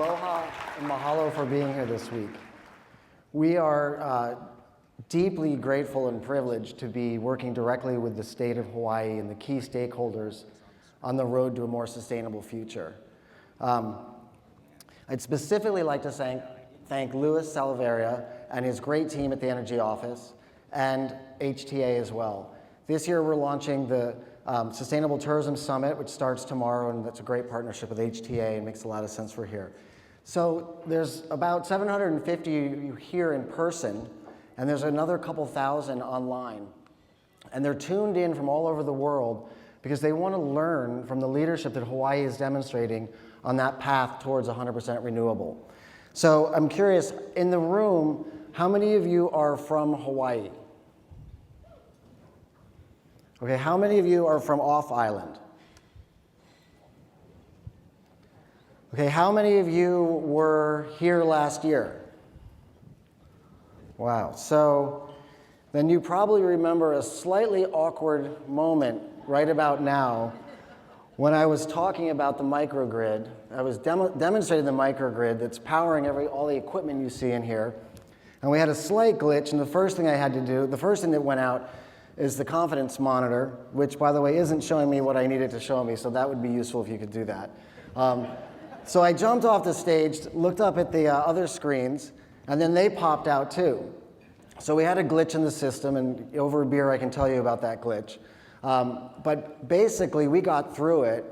Aloha and mahalo for being here this week. We are deeply grateful and privileged to be working directly with the state of Hawaii and the key stakeholders on the road to a more sustainable future. I'd specifically like to thank Louis Salaveria and his great team at the Energy Office and HTA as well. This year we're launching the Sustainable Tourism Summit, which starts tomorrow, and that's a great partnership with HTA and makes a lot of sense for here. So there's about 750 of you here in person, and there's another couple thousand online. And they're tuned in from all over the world because they want to learn from the leadership that Hawaii is demonstrating on that path towards 100% renewable. So I'm curious, in the room, how many of you are from Hawaii? Okay, how many of you are from off-island? Okay, how many of you were here last year? Wow, so then you probably remember a slightly awkward moment right about now when I was talking about the microgrid. I was demonstrating the microgrid that's powering all the equipment you see in here. And we had a slight glitch, and the first thing I had to do, the first thing that went out is the confidence monitor, which, by the way, isn't showing me what I needed to show me, so that would be useful if you could do that. So I jumped off the stage, looked up at the other screens, and then they popped out too. So we had a glitch in the system, and over a beer I can tell you about that glitch. But basically we got through it,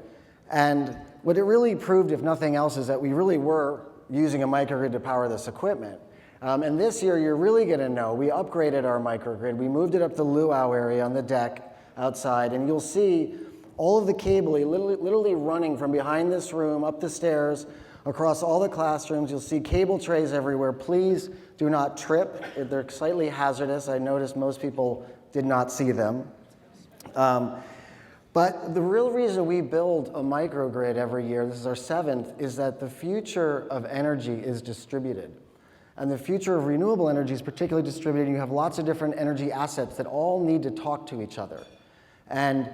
and what it really proved, if nothing else, is that we really were using a microgrid to power this equipment. And this year you're really going to know, we upgraded our microgrid. We moved it up the luau area on the deck outside, and you'll see all of the cabling literally running from behind this room, up the stairs, across all the classrooms. You'll see cable trays everywhere. Please do not trip. They're slightly hazardous. I noticed most people did not see them. But the real reason we build a microgrid every year, this is our 7th, is that the future of energy is distributed. And the future of renewable energy is particularly distributed. You have lots of different energy assets that all need to talk to each other. And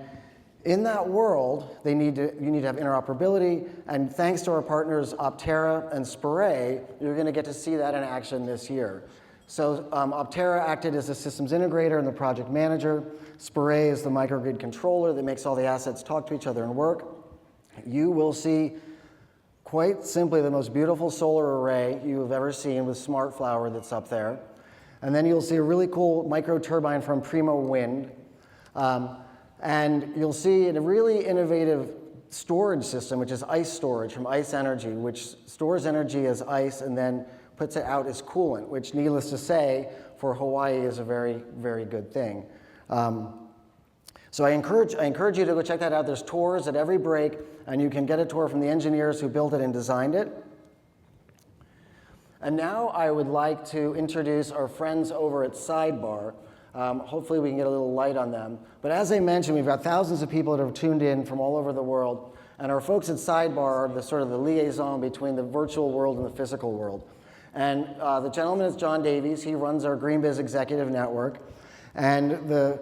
in that world, you need to have interoperability, and thanks to our partners Optera and Spray, you're going to get to see that in action this year. So Optera acted as the systems integrator and the project manager. Spray is the microgrid controller that makes all the assets talk to each other and work. You will see quite simply the most beautiful solar array you have ever seen with Smart Flower that's up there. And then you'll see a really cool micro turbine from Primo Wind. And you'll see a really innovative storage system, which is ice storage from Ice Energy, which stores energy as ice and then puts it out as coolant, which, needless to say, for Hawaii is a very, very good thing. So I encourage you to go check that out. There's tours at every break, and you can get a tour from the engineers who built it and designed it. And now I would like to introduce our friends over at Sidebar. Hopefully we can get a little light on them. But as I mentioned, we've got thousands of people that have tuned in from all over the world. And our folks at Sidebar are the sort of the liaison between the virtual world and the physical world. And the gentleman is John Davies. He runs our GreenBiz Executive Network. And the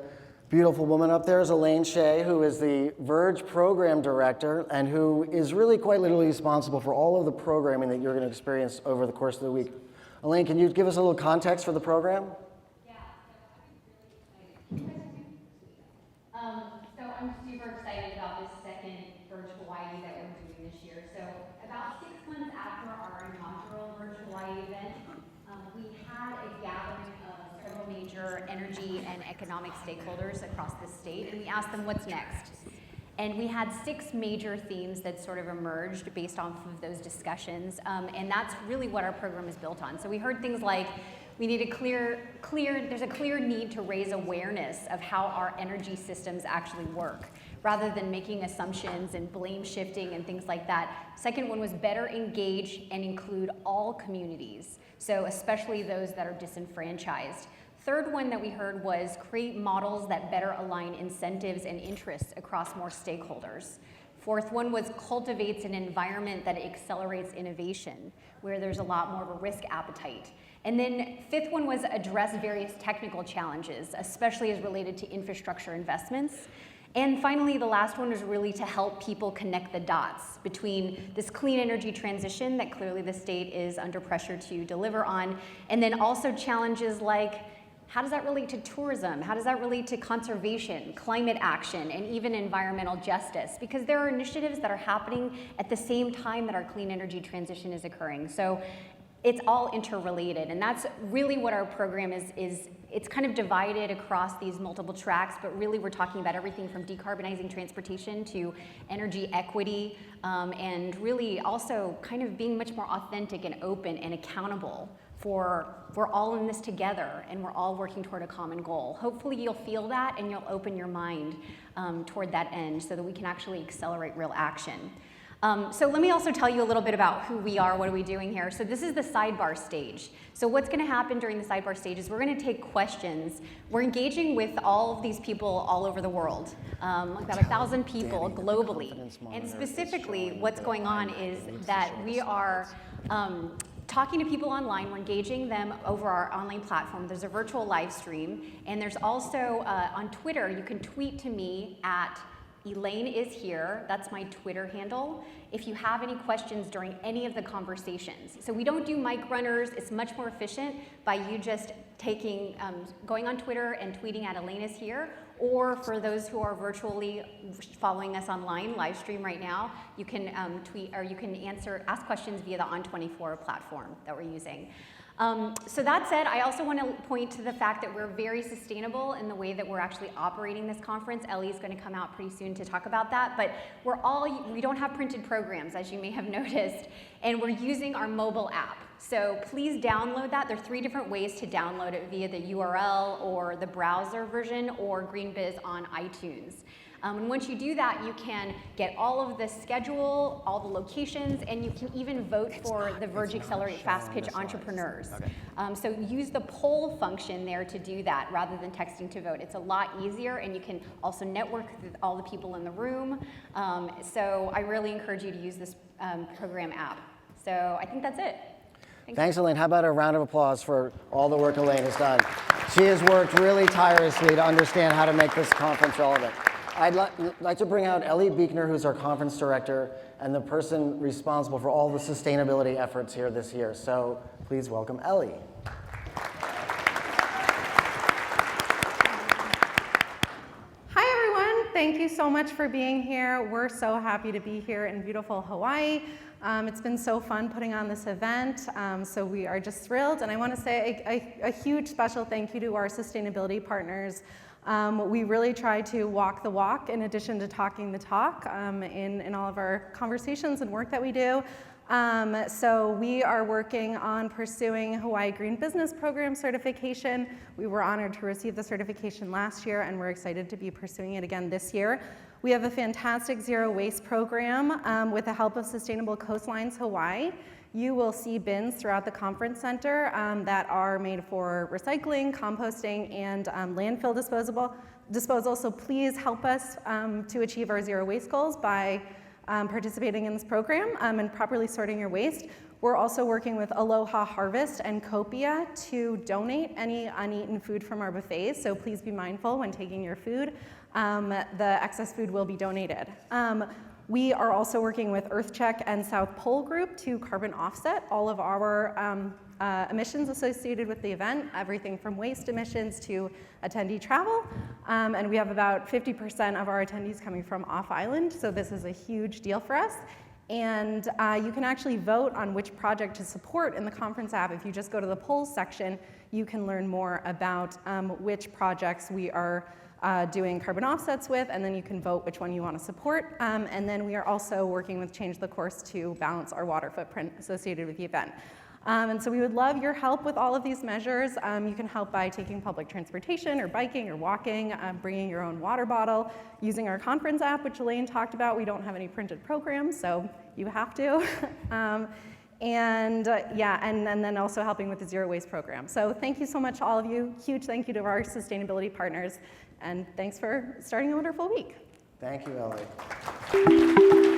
beautiful woman up there is Elaine Shea, who is the VERGE program director and who is really quite literally responsible for all of the programming that you're going to experience over the course of the week. Elaine, can you give us a little context for the program? So I'm super excited about this second VERGE Hawaii that we're doing this year. So about 6 months after our inaugural VERGE Hawaii event, we had a gathering of several major energy and economic stakeholders across the state, and we asked them what's next. And we had 6 major themes that sort of emerged based off of those discussions, and that's really what our program is built on. So we heard things like, we need there's a clear need to raise awareness of how our energy systems actually work, rather than making assumptions and blame shifting and things like that. Second one was better engage and include all communities, so especially those that are disenfranchised. Third one that we heard was create models that better align incentives and interests across more stakeholders. Fourth one was cultivates an environment that accelerates innovation, where there's a lot more of a risk appetite. And then fifth one was address various technical challenges, especially as related to infrastructure investments. And finally, the last one is really to help people connect the dots between this clean energy transition that clearly the state is under pressure to deliver on, and then also challenges like, how does that relate to tourism? How does that relate to conservation, climate action, and even environmental justice? Because there are initiatives that are happening at the same time that our clean energy transition is occurring. So it's all interrelated, and that's really what our program is. It's kind of divided across these multiple tracks, but really we're talking about everything from decarbonizing transportation to energy equity, and really also kind of being much more authentic and open and accountable for we're all in this together and we're all working toward a common goal. Hopefully you'll feel that and you'll open your mind toward that end so that we can actually accelerate real action. So let me also tell you a little bit about who we are, what are we doing here. So this is the sidebar stage. So what's gonna happen during the sidebar stage is we're gonna take questions. We're engaging with all of these people all over the world, about 1,000 people globally. And specifically what's going on is that we are talking to people online. We're engaging them over our online platform. There's a virtual live stream, and there's also on Twitter, you can tweet to me at Elaine is here, that's my Twitter handle, if you have any questions during any of the conversations. So we don't do mic runners, it's much more efficient by you just taking, going on Twitter and tweeting at Elaine is here, or for those who are virtually following us online, live stream right now, you can tweet, or you can ask questions via the On24 platform that we're using. So that said, I also want to point to the fact that we're very sustainable in the way that we're actually operating this conference. Ellie's going to come out pretty soon to talk about that, but we don't have printed programs, as you may have noticed, and we're using our mobile app. So please download that. There are 3 different ways to download it via the URL or the browser version or GreenBiz on iTunes. And once you do that, you can get all of the schedule, all the locations, and you can even vote for the VERGE Accelerate Fast Pitch Entrepreneurs. Okay. So use the poll function there to do that rather than texting to vote. It's a lot easier, and you can also network with all the people in the room. So I really encourage you to use this program app. So I think that's it. Thanks, Elaine. How about a round of applause for all the work Elaine has done? She has worked really tirelessly to understand how to make this conference relevant. I'd like to bring out Ellie Buechner, who's our conference director and the person responsible for all the sustainability efforts here this year. So please welcome Ellie. Hi, everyone. Thank you so much for being here. We're so happy to be here in beautiful Hawaii. It's been so fun putting on this event, so we are just thrilled. And I want to say a huge special thank you to our sustainability partners. We really try to walk the walk in addition to talking the talk in all of our conversations and work that we do. So we are working on pursuing Hawaii Green Business Program certification. We were honored to receive the certification last year, and we're excited to be pursuing it again this year. We have a fantastic zero waste program with the help of Sustainable Coastlines Hawaii. You will see bins throughout the conference center that are made for recycling, composting, and landfill disposal. So please help us to achieve our zero waste goals by participating in this program and properly sorting your waste. We're also working with Aloha Harvest and Copia to donate any uneaten food from our buffets, so please be mindful when taking your food. The excess food will be donated. We are also working with EarthCheck and South Pole Group to carbon offset all of our emissions associated with the event, everything from waste emissions to attendee travel. And we have about 50% of our attendees coming from off-island, so this is a huge deal for us. And you can actually vote on which project to support in the conference app. If you just go to the polls section, you can learn more about which projects we are doing carbon offsets with, and then you can vote which one you want to support. And then we are also working with Change the Course to balance our water footprint associated with the event. And so we would love your help with all of these measures. You can help by taking public transportation or biking or walking, bringing your own water bottle, using our conference app, which Elaine talked about. We don't have any printed programs, so you have to. And then also helping with the zero waste program. So thank you so much to all of you. Huge thank you to our sustainability partners. And thanks for starting a wonderful week. Thank you, Ellie.